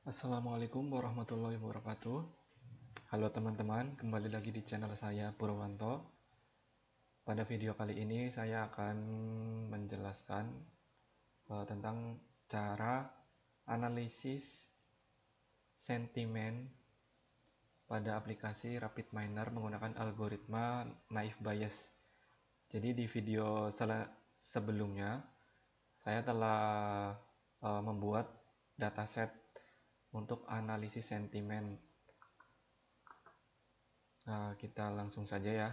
Assalamualaikum warahmatullahi wabarakatuh. Halo teman-teman, kembali lagi di channel saya Purwanto. Pada video kali ini saya akan menjelaskan tentang cara analisis sentimen pada aplikasi RapidMiner menggunakan algoritma naive Bayes. Jadi di video sebelumnya saya telah membuat dataset untuk analisis sentimen. Kita langsung saja ya.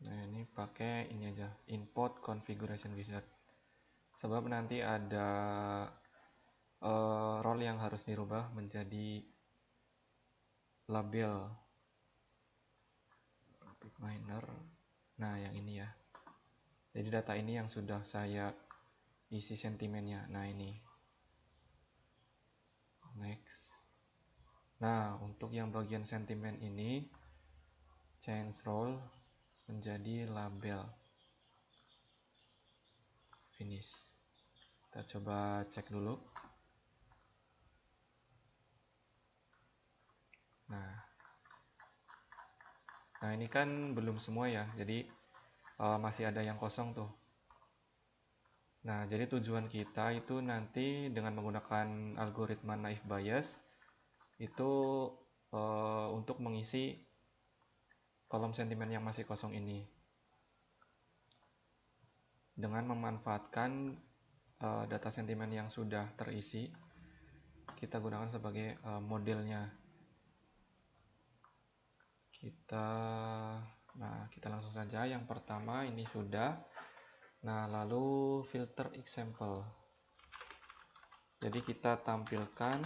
Nah, ini pakai ini aja, import configuration wizard. Sebab nanti ada role yang harus dirubah menjadi label RapidMiner. Nah, yang ini ya. Jadi data ini yang sudah saya isi sentimennya. Nah, ini. Next. Nah, untuk yang bagian sentimen ini change role menjadi label. Finish. Kita coba cek dulu. Nah, ini kan belum semua ya. Jadi masih ada yang kosong tuh. Nah, jadi tujuan kita itu nanti dengan menggunakan algoritma naive Bayes itu untuk mengisi kolom sentimen yang masih kosong ini dengan memanfaatkan data sentimen yang sudah terisi. Kita gunakan sebagai modelnya. Kita langsung saja. Yang pertama ini sudah. Nah, lalu filter example. Jadi kita tampilkan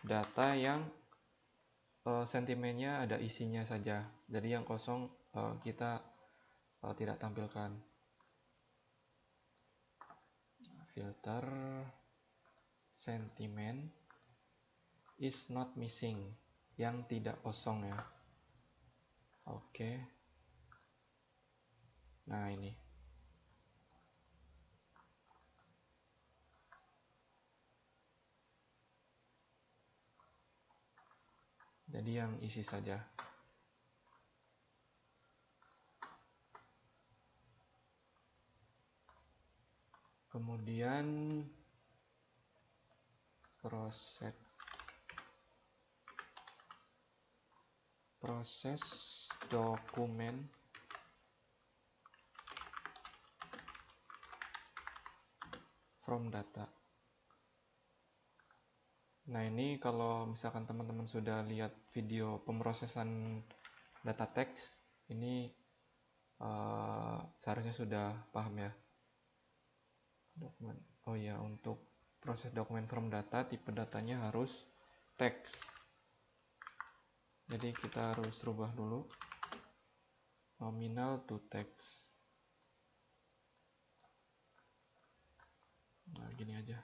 data yang sentimennya ada isinya saja. Jadi yang kosong kita tidak tampilkan. Filter sentiment is not missing, yang tidak kosong ya. Oke. Nah, ini. Jadi yang isi saja. Kemudian proses dokumen from data. Nah, ini kalau misalkan teman-teman sudah lihat video pemrosesan data teks, ini seharusnya sudah paham ya. Dokumen. Oh ya, untuk proses dokumen from data, tipe datanya harus teks. Jadi kita harus rubah dulu nominal to text. Nah, gini aja.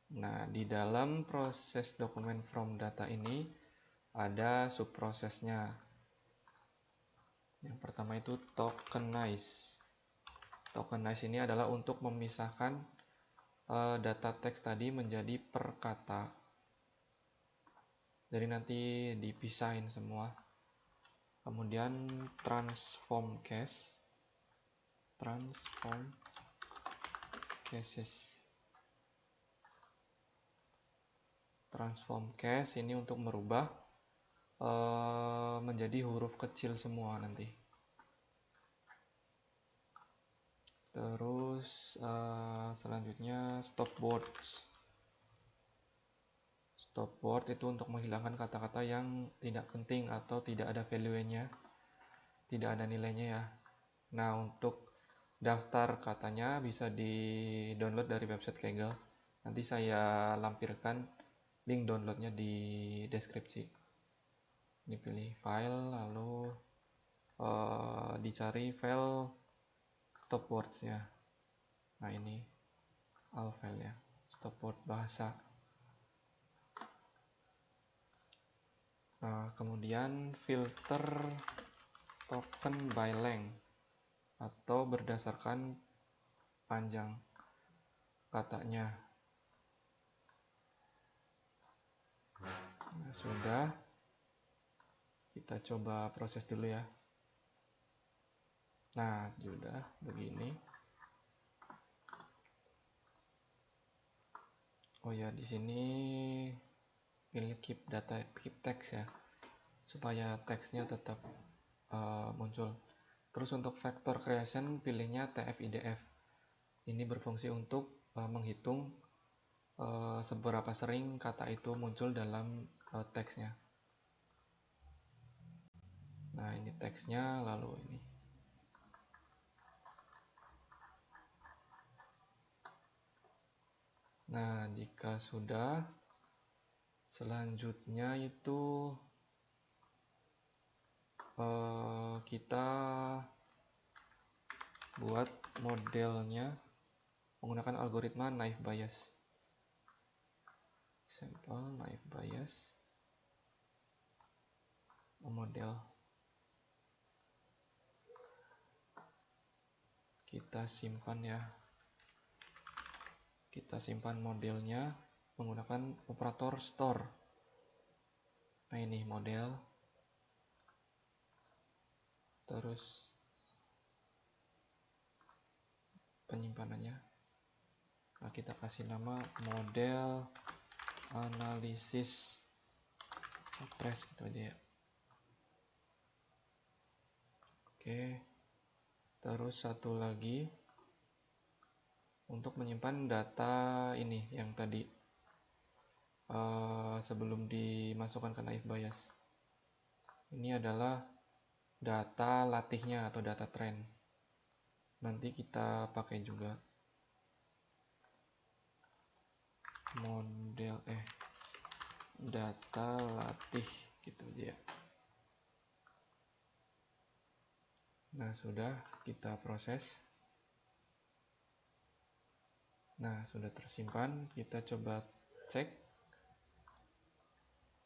Nah, di dalam proses dokumen from data ini ada subprosesnya. Yang pertama itu tokenize. Tokenize ini adalah untuk memisahkan data teks tadi menjadi per kata. Jadi nanti dipisahin semua. Kemudian transform cases. Transform case ini untuk merubah menjadi huruf kecil semua nanti. Terus selanjutnya stopword itu untuk menghilangkan kata-kata yang tidak penting atau tidak ada value-nya, tidak ada nilainya ya. Nah, untuk daftar katanya bisa di-download dari website Kaggle. Nanti saya lampirkan link downloadnya di deskripsi. Dipilih file, lalu dicari file stop words-nya. Nah, ini all file ya, stop word bahasa. Nah, kemudian filter token by length atau berdasarkan panjang katanya. Nah, sudah. Kita coba proses dulu ya. Nah, sudah begini. Oh ya, di sini pilih keep data, keep text ya, supaya teksnya tetap muncul. Terus untuk vector creation pilihnya tf-idf. Ini berfungsi untuk menghitung seberapa sering kata itu muncul dalam teksnya. Nah, ini teksnya, lalu ini. Nah, jika sudah, selanjutnya itu kita buat modelnya menggunakan algoritma naive Bayes. Example naive Bayes model. Kita simpan ya. Kita simpan modelnya menggunakan operator store. Nah, ini model. Terus penyimpanannya. Nah, kita kasih nama model analisis press gitu aja ya. Oke. Terus satu lagi untuk menyimpan data ini yang tadi sebelum dimasukkan ke naive Bayes. Ini adalah data latihnya atau data trend. Nanti kita pakai juga model data latih gitu aja ya. Nah, sudah kita proses. Nah, sudah tersimpan. Kita coba cek.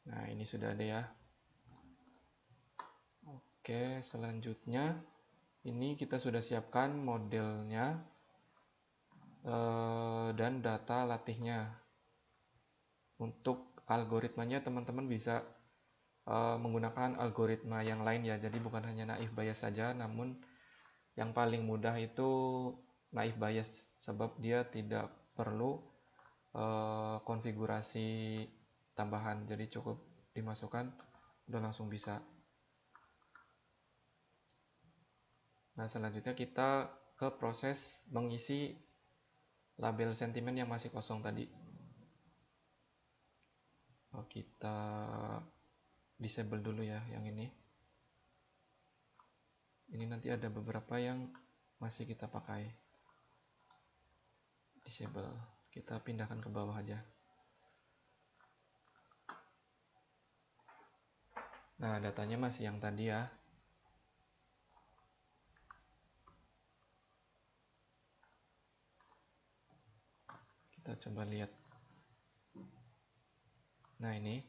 Nah, ini sudah ada ya. Oke, selanjutnya ini kita sudah siapkan modelnya dan data latihnya. Untuk algoritmanya teman-teman bisa menggunakan algoritma yang lain ya. Jadi bukan hanya naive Bayes saja, namun yang paling mudah itu naive Bayes sebab dia tidak perlu konfigurasi tambahan. Jadi cukup dimasukkan udah langsung bisa. Nah, selanjutnya kita ke proses mengisi label sentimen yang masih kosong tadi. Kita disable dulu ya yang ini. Ini nanti ada beberapa yang masih kita pakai. Disable. Kita pindahkan ke bawah aja. Nah, datanya masih yang tadi ya. Kita coba lihat. Nah, ini.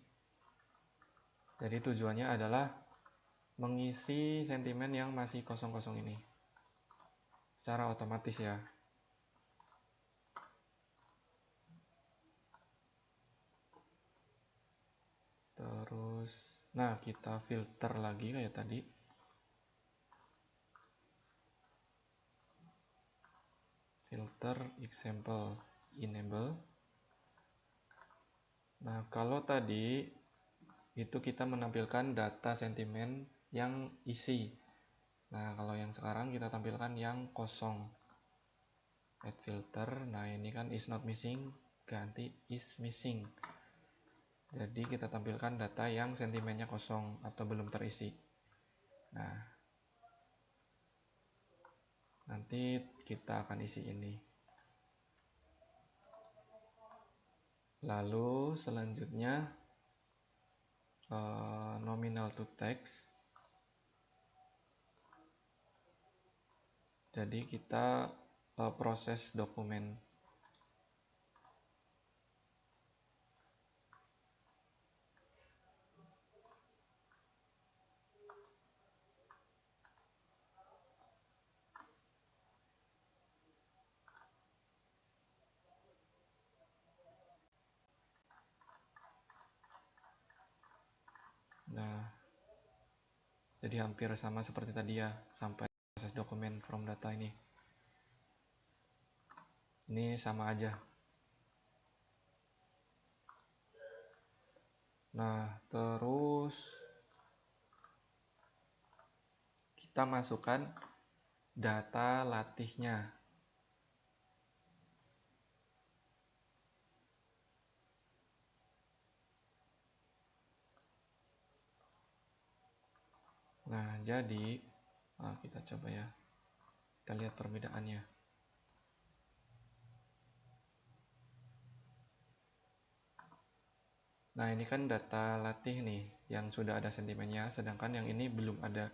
Jadi tujuannya adalah mengisi sentimen yang masih kosong-kosong ini. Secara otomatis ya. Terus, nah kita filter lagi kayak tadi. Filter example enable. Nah, kalau tadi itu kita menampilkan data sentimen yang isi. Nah, kalau yang sekarang kita tampilkan yang kosong. Add filter. Nah, ini kan is not missing, ganti is missing. Jadi kita tampilkan data yang sentimennya kosong atau belum terisi. Nah, nanti kita akan isi ini. Lalu selanjutnya nominal to text. Jadi kita proses dokumen. Nah, jadi hampir sama seperti tadi ya, sampai proses dokumen from data ini. Ini sama aja. Nah, terus kita masukkan data latihnya. Nah, jadi kita coba ya. Kita lihat perbedaannya. Nah, ini kan data latih nih, yang sudah ada sentimennya, sedangkan yang ini belum ada.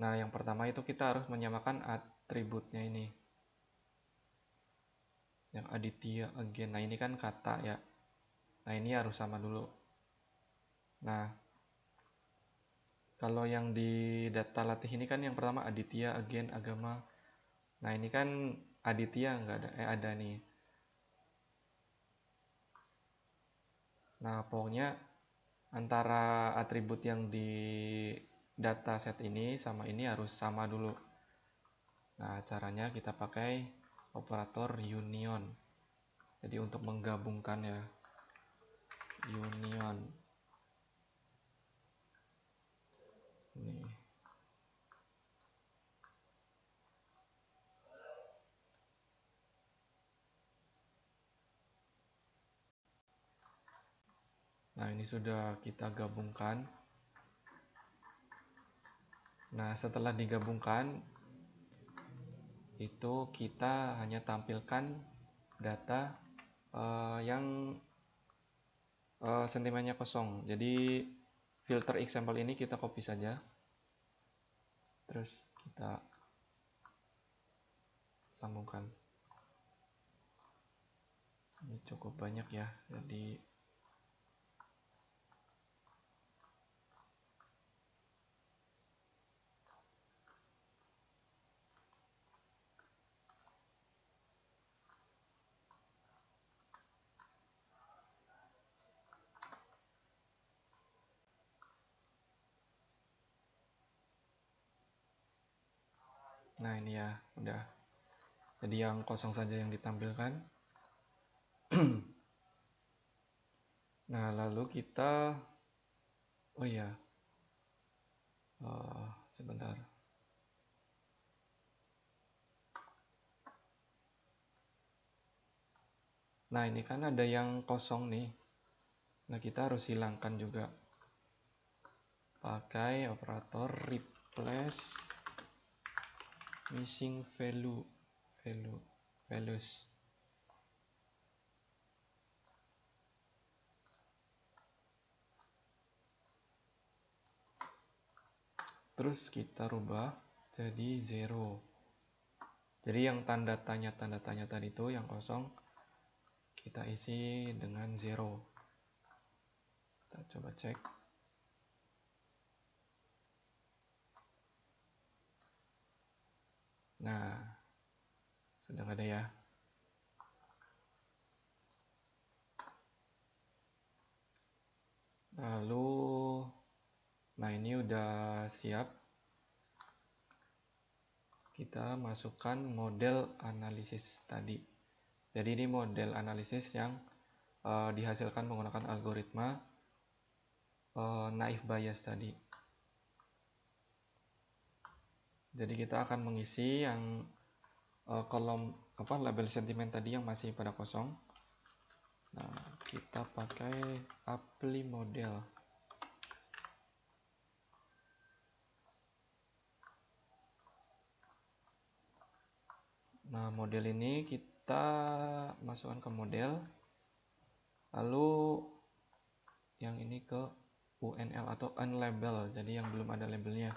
Nah, yang pertama itu kita harus menyamakan atributnya ini. Yang Aditya again. Nah, ini kan kata ya. Nah, ini harus sama dulu. Nah, kalau yang di data latih ini kan yang pertama Aditya again agama. Nah, ini kan Aditya nggak ada, ada nih. Nah, pokoknya antara atribut yang di dataset ini sama ini harus sama dulu. Nah, caranya kita pakai operator union. Jadi untuk menggabungkan ya, union. Nih. Nah, ini sudah kita gabungkan. Nah, setelah digabungkan, itu kita hanya tampilkan data yang sentimennya kosong. Jadi filter example ini kita copy saja. Terus kita sambungkan. Ini cukup banyak ya. Jadi nah ini ya, udah. Jadi yang kosong saja yang ditampilkan. Nah, lalu kita oh iya. Sebentar. Nah, ini kan ada yang kosong nih. Nah, kita harus hilangkan juga. Pakai operator replace missing values. Terus kita rubah jadi 0. Jadi yang tanda tanya tadi itu yang kosong kita isi dengan 0. Kita coba cek. Nah, sudah nggak ada ya. Lalu, nah ini udah siap. Kita masukkan model analisis tadi. Jadi ini model analisis yang dihasilkan menggunakan algoritma naive Bayes tadi. Jadi kita akan mengisi yang kolom label sentimen tadi yang masih pada kosong. Nah, kita pakai apply model. Nah, model ini kita masukkan ke model. Lalu yang ini ke UNL atau unlabel, jadi yang belum ada labelnya.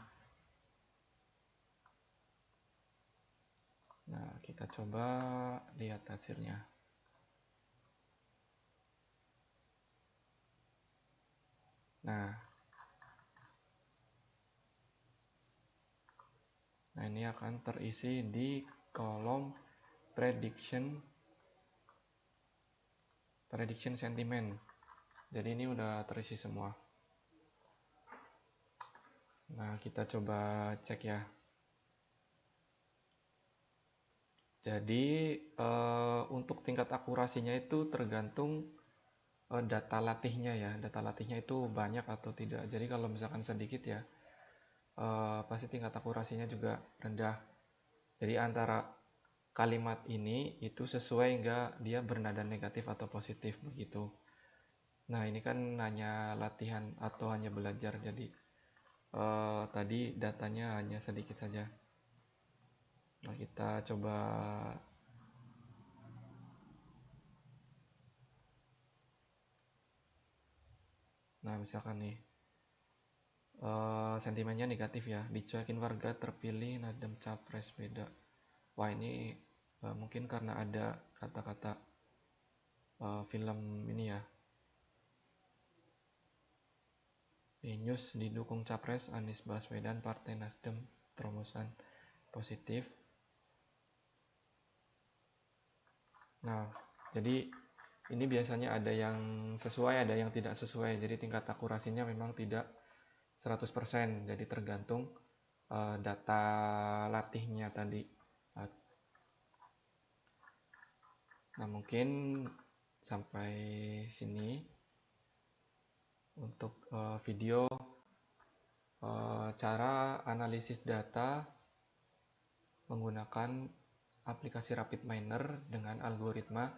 kita coba lihat hasilnya. Nah, ini akan terisi di kolom prediction sentiment. Jadi ini udah terisi semua. Nah, kita coba cek ya. Jadi untuk tingkat akurasinya itu tergantung data latihnya ya. Data latihnya itu banyak atau tidak. Jadi kalau misalkan sedikit ya, pasti tingkat akurasinya juga rendah. Jadi antara kalimat ini itu sesuai nggak dia bernada negatif atau positif begitu. Nah, ini kan hanya latihan atau hanya belajar, jadi tadi datanya hanya sedikit saja. Nah, kita coba misalkan nih sentimennya negatif ya, dicuekin warga terpilih Nadiem Capres beda. Wah, ini mungkin karena ada kata-kata film ini ya. News didukung Capres Anies Baswedan Partai Nasdem terobosan positif. Nah, jadi ini biasanya ada yang sesuai, ada yang tidak sesuai. Jadi tingkat akurasinya memang tidak 100%. Jadi tergantung data latihnya tadi. Nah, mungkin sampai sini untuk video cara analisis data menggunakan aplikasi RapidMiner dengan algoritma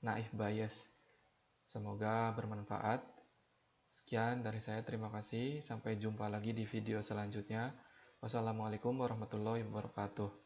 Naive Bayes. Semoga bermanfaat. Sekian dari saya, terima kasih. Sampai jumpa lagi di video selanjutnya. Wassalamualaikum warahmatullahi wabarakatuh.